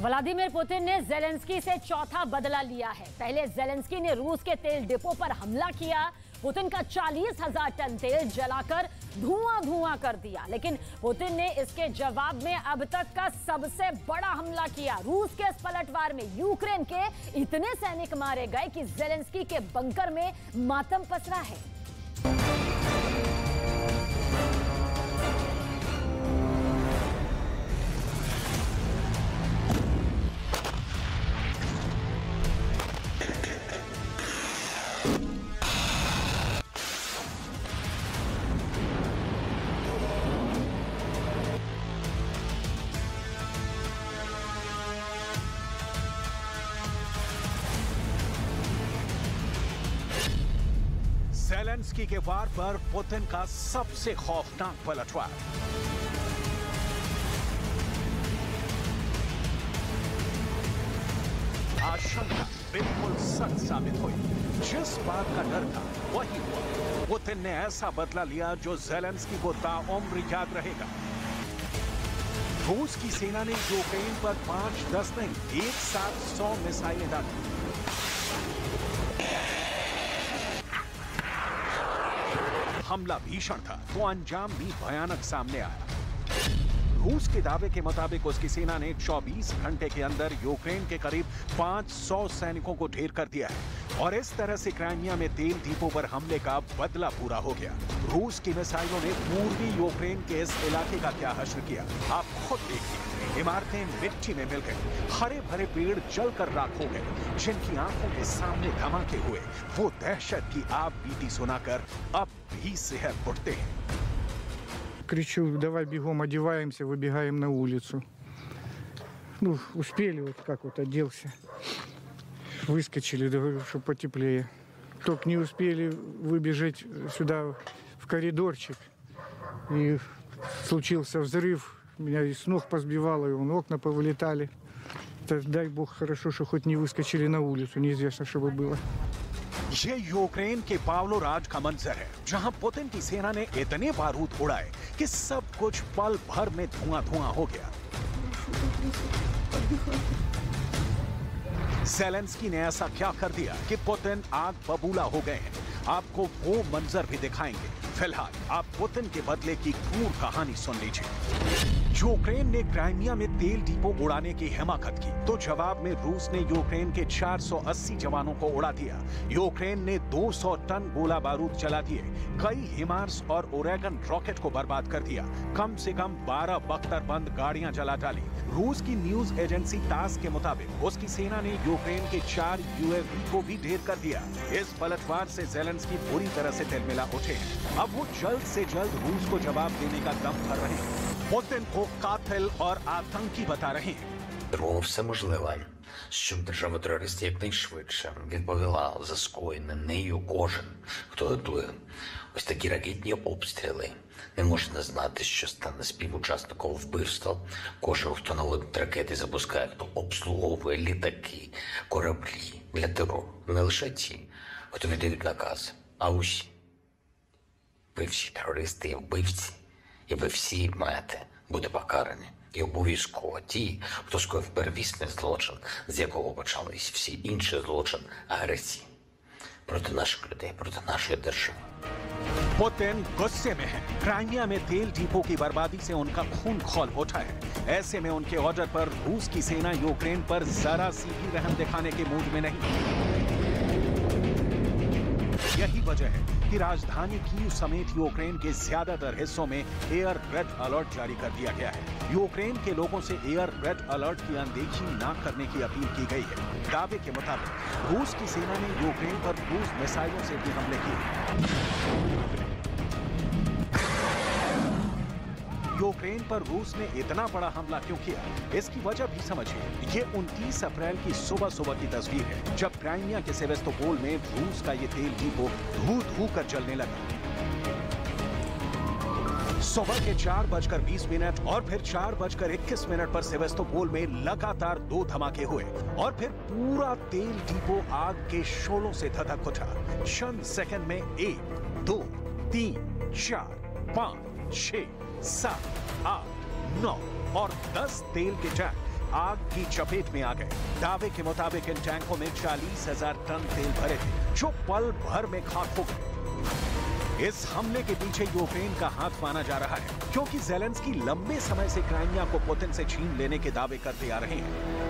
Vladimir Putin ने Zelensky से चौथा बदला लिया है। पहले ज़ेलेंस्की ने रूस के तेल डिपो पर हमला किया, पुतिन का 40,000 टन तेल जलाकर धुआं कर दिया। लेकिन पुतिन ने इसके जवाब में अब तक का सबसे बड़ा हमला किया। रूस के इस पलटवार में यूक्रेन के इतने सैनिक मारे गए कि ज़ेलेंस्की के बंकर में मातम पसरा है। ज़ेलेंस्की के वार पर पुतिन का सबसे खौफनाक पलटवार। आशंका बिल्कुल सच साबित हुई। जिस बात का डर था वही हुआ। पुतिन ने ऐसा बदला लिया जो ज़ेलेंस्की को ताउम्र याद रहेगा। रूस की सेना ने यूक्रेन पर 5-10 नहीं, एक साथ 100 मिसाइलें दागी। हमला भीषण था तो अंजाम भी भयानक सामने आया। रूस के दावे के मुताबिक उसकी सेना ने 24 घंटे के अंदर यूक्रेन के करीब 500 सैनिकों को ढेर कर दिया है और इस तरह से क्राइमिया में तेल डिपो पर हमले का बदला पूरा हो गया। रूस की मिसाइलों ने पूर्वी यूक्रेन के इस इलाके का क्या हश्र किया, आप खुद देखिए। इमारतें मिट्टी में मिल गई, हरे भरे पेड़ जलकर राख हो गए। जिनकी आंखों के सामने धमाके हुए, वो दहशत की आप बीती सुनाकर अब भी सिहर उठते हैं। Кричу, давай бегом, одеваемся, выбегаем на улицу. Ну, успели, вот как вот оделся. Выскочили, говорю, что потеплее. Только не успели выбежать сюда в коридорчик. И случился взрыв. Меня и с ног позбивало, и окна повылетали. Дай бог, хорошо, что хоть не выскочили на улицу. Неизвестно, что бы было. ये यूक्रेन के पावलोराज का मंजर है, जहां पुतिन की सेना ने इतने बारूद उड़ाए कि सब कुछ पल भर में धुआं हो गया। ज़ेलेंस्की ने ऐसा क्या कर दिया कि पुतिन आग बबूला हो गए हैं। आपको वो मंजर भी दिखाएंगे। फिलहाल आप पुतिन के बदले की क्रूर कहानी सुन लीजिए। यूक्रेन ने क्राइमिया में तेल डिपो उड़ाने की हिमाकत की तो जवाब में रूस ने यूक्रेन के 480 जवानों को उड़ा दिया। यूक्रेन ने 200 टन गोला बारूद चला दिए, कई हिमार्स और ओरेगन रॉकेट को बर्बाद कर दिया, कम से कम 12 बख्तरबंद गाड़ियां जला डाली। रूस की न्यूज एजेंसी तास के मुताबिक उसकी सेना ने यूक्रेन के 4 UAV को भी ढेर कर दिया। इस पलटवार से ज़ेलेंस्की बुरी तरह से तिलमिला उठे। अब वो जल्द से जल्द रूस को जवाब देने का दम भर रहे हैं। पुतिन को कातिल और आतंकी बता रहे हैं। Робимо все можливе, щоб держава-терорист якнайшвидше відповіла за скоєне нею кожен, хто готує ось такі ракетні обстріли. Не можна знати, що стане співучасником вбивства. Кожен, хто налетить ракети, запускає, хто обслуговує літаки, кораблі для терору. Не лише ті, хто віддають накази, а усі. Ви всі терористи і вбивці, і ви всі маєте бути покарані. І обов'язково ті, хто скоїв первісний злочин, з якого почались всі інші злочин агресії проти наших людей, проти нашої держави. पुतिन गुस्से में है। क्राइमिया में तेल डिपो की बर्बादी से उनका खून खौल उठा है। ऐसे में उनके ऑर्डर पर रूस की सेना यूक्रेन पर जरा सी भी रहम दिखाने के मूड में नहीं। यही वजह है कि राजधानी कीव समेत यूक्रेन के ज्यादातर हिस्सों में एयर रेड अलर्ट जारी कर दिया गया है। यूक्रेन के लोगों से एयर रेड अलर्ट की अनदेखी न करने की अपील की गई है। दावे के मुताबिक रूस की सेना ने यूक्रेन पर क्रूज मिसाइलों से भी हमले किए। यूक्रेन पर रूस ने इतना बड़ा हमला क्यों किया, इसकी वजह भी समझिए। ये 29 अप्रैल की सुबह की तस्वीर है, जब क्राइमिया के सेवेस्तोपोल में रूस का ये तेल डिपो धू कर जलने लगा। सुबह के 4:20 और फिर 4:21 पर सेवेस्तोपोल में लगातार 2 धमाके हुए और फिर पूरा तेल डिपो आग के शोलों से धधक उठा। चंद सेकंड में 1, 2, 3, 4, 5, 6, 7, 8, 9 और 10 तेल के टैंक आग की चपेट में आ गए। दावे के मुताबिक इन टैंकों में 40,000 टन तेल भरे थे, जो पल भर में खाक हो गए। इस हमले के पीछे यूक्रेन का हाथ माना जा रहा है, क्योंकि ज़ेलेंस्की लंबे समय से क्राइमिया को पुतिन से छीन लेने के दावे करते आ रहे हैं।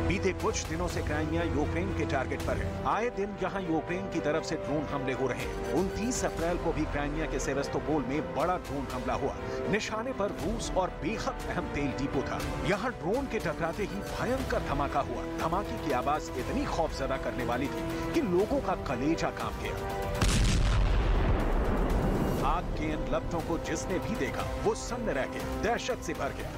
बीते कुछ दिनों से क्राइमिया यूक्रेन के टारगेट पर है। आए दिन यहां यूक्रेन की तरफ से ड्रोन हमले हो रहे हैं। 29 अप्रैल को भी क्राइमिया के सेवेस्तोपोल में बड़ा ड्रोन हमला हुआ। निशाने पर रूस और बेहद अहम तेल डिपो था। यहां ड्रोन के टकराते ही भयंकर धमाका हुआ। धमाके की आवाज इतनी खौफजदा करने वाली थी कि लोगों का कलेजा कांप गया। आग के इन लपटों को जिसने भी देखा वो सन्न रह गया, दहशत से भर गया।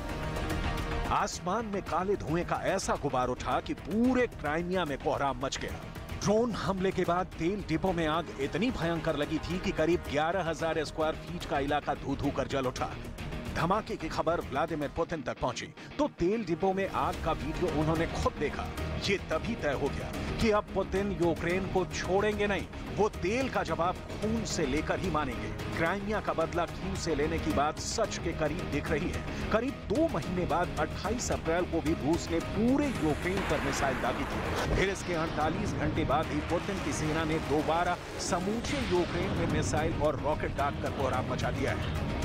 आसमान में काले धुएं का ऐसा गुबार उठा कि पूरे क्राइमिया में कोहराम मच गया। ड्रोन हमले के बाद तेल डिपो में आग इतनी भयंकर लगी थी कि करीब 11,000 स्क्वायर फीट का इलाका धू-धू कर जल उठा। धमाके की खबर व्लादिमीर पुतिन तक पहुंची तो तेल डिपो में आग का वीडियो उन्होंने खुद देखा। ये तभी तय हो गया कि अब पुतिन यूक्रेन को छोड़ेंगे नहीं, वो तेल का जवाब खून से लेकर ही मानेंगे। क्राइमिया का बदला कीव से लेने की बात सच के करीब दिख रही है। करीब 2 महीने बाद 28 अप्रैल को भी रूस ने पूरे यूक्रेन पर मिसाइल दागी थी। फिर इसके 48 घंटे बाद ही पुतिन की सेना ने दोबारा समूचे यूक्रेन में मिसाइल और रॉकेट दागकर कोहराम मचा दिया है।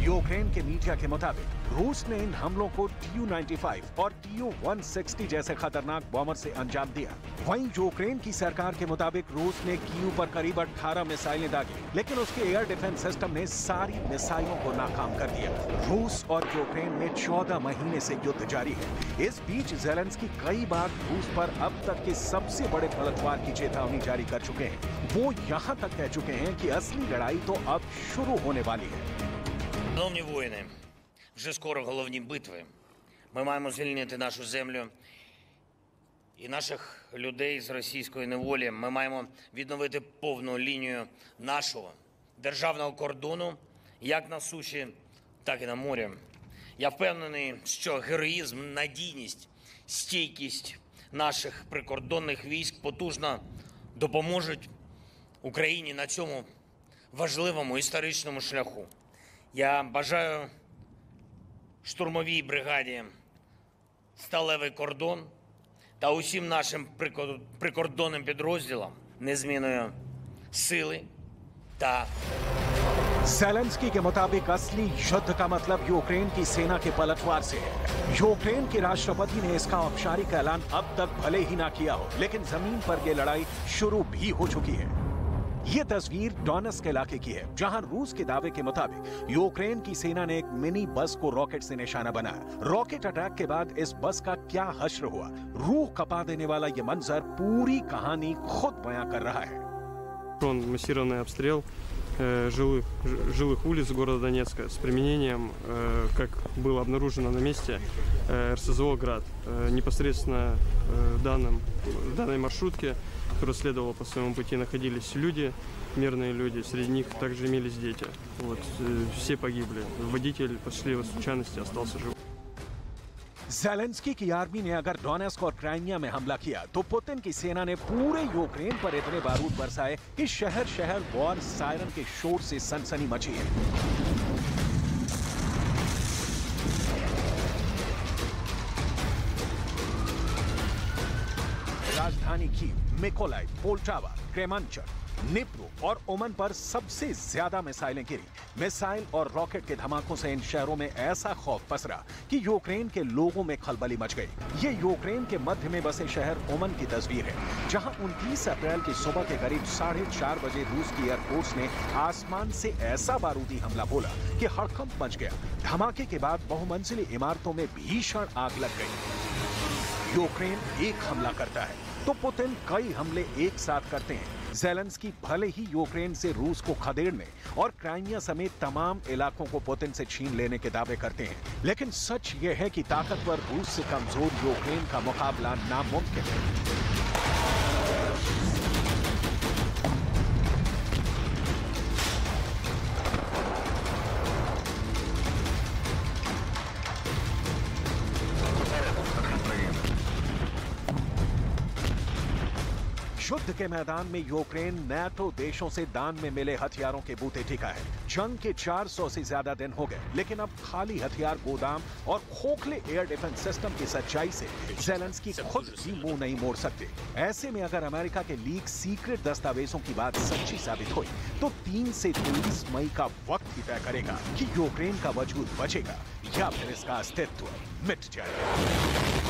यूक्रेन के मीडिया के मुताबिक रूस ने इन हमलों को Tu-95 और Tu-160 जैसे खतरनाक बॉम्बर से अंजाम दिया। वहीं यूक्रेन की सरकार के मुताबिक रूस ने कीव पर करीब 18 मिसाइलें दागी, लेकिन उसके एयर डिफेंस सिस्टम ने सारी मिसाइलों को नाकाम कर दिया। रूस और यूक्रेन में 14 महीने से युद्ध जारी है। इस बीच ज़ेलेंस्की कई बार रूस पर अब तक के सबसे बड़े पलटवार की चेतावनी जारी कर चुके हैं। वो यहाँ तक कह चुके हैं कि असली लड़ाई तो अब शुरू होने वाली है। Шановні воїни, вже скоро головні битви. Ми маємо звільнити нашу землю і наших людей з російської неволі. Ми маємо відновити повну лінію нашого державного кордону, як на суші, так і на морі. Я впевнений, що героїзм, надійність, стійкість наших прикордонних військ потужно допоможуть Україні на цьому важливому історичному шляху. Я бажаю штурмовій бригаді «Сталевий кордон» та усім нашим прикордонним підрозділам незмінної сили та ज़ेलेंस्की के मुताबिक असली युद्ध का मतलब यूक्रेन की सेना के पलटवार से है। यूक्रेन के राष्ट्रपति ने इसका औपचारिक ऐलान अब तक भले ही ना किया हो, लेकिन जमीन पर यह लड़ाई शुरू भी हो चुकी है। ये तस्वीर डोनेट्स्क इलाके की है, जहां रूस के दावे के मुताबिक यूक्रेन की सेना ने एक मिनी बस को रॉकेट से निशाना बनाया। रॉकेट अटैक के बाद इस बस का क्या हश्र हुआ, रूह कपा देने वाला ये मंजर पूरी कहानी खुद बयां कर रहा है। Массированный обстрел жилых улиц города Донецка с применением, как было обнаружено на месте, РСЗО «Град». Непосредственно в данной маршрутке, которая следовала по своему пути, находились люди, мирные люди, среди них также имелись дети. Вот, все погибли. Водитель по счастливой случайности остался жив. ज़ेलेंस्की की आर्मी ने अगर डोनेट्स्क और क्राइमिया में हमला किया तो पुतिन की सेना ने पूरे यूक्रेन पर इतने बारूद बरसाए कि शहर शहर वॉर सायरन के शोर से सनसनी मची है। राजधानी कीव, मिकोलाइव, पोल्टावा, क्रेमांचर, निप्रो और ओमन पर सबसे ज्यादा मिसाइलें गिरी। मिसाइल और रॉकेट के धमाकों से इन शहरों में ऐसा खौफ पसरा कि यूक्रेन के लोगों में खलबली मच गई। ये यूक्रेन के मध्य में बसे शहर ओमन की तस्वीर है, जहां 29 अप्रैल की सुबह के करीब 4:30 बजे रूस की एयरफोर्स ने आसमान से ऐसा बारूदी हमला बोला कि हड़कंप मच गया। धमाके के बाद बहुमंजिली इमारतों में भीषण आग लग गई। यूक्रेन एक हमला करता है तो पुतिन कई हमले एक साथ करते हैं। ज़ेलेंस्की भले ही यूक्रेन से रूस को खदेड़ने और क्राइमिया समेत तमाम इलाकों को पुतिन से छीन लेने के दावे करते हैं, लेकिन सच यह है कि ताकतवर रूस से कमजोर यूक्रेन का मुकाबला नामुमकिन है। युद्ध के मैदान में यूक्रेन नाटो देशों से दान में मिले हथियारों के बूते टिका है। जंग के 400 से ज्यादा दिन हो गए, लेकिन अब खाली हथियार गोदाम और खोखले एयर डिफेंस सिस्टम की सच्चाई से ज़ेलेंस्की खुद भी मुंह नहीं मोड़ सकते। ऐसे में अगर अमेरिका के लीक सीक्रेट दस्तावेजों की बात सच्ची साबित हुई तो 3 से 23 मई का वक्त ही तय करेगा कि यूक्रेन का वजूद बचेगा या फिर इसका अस्तित्व मिट जाएगा।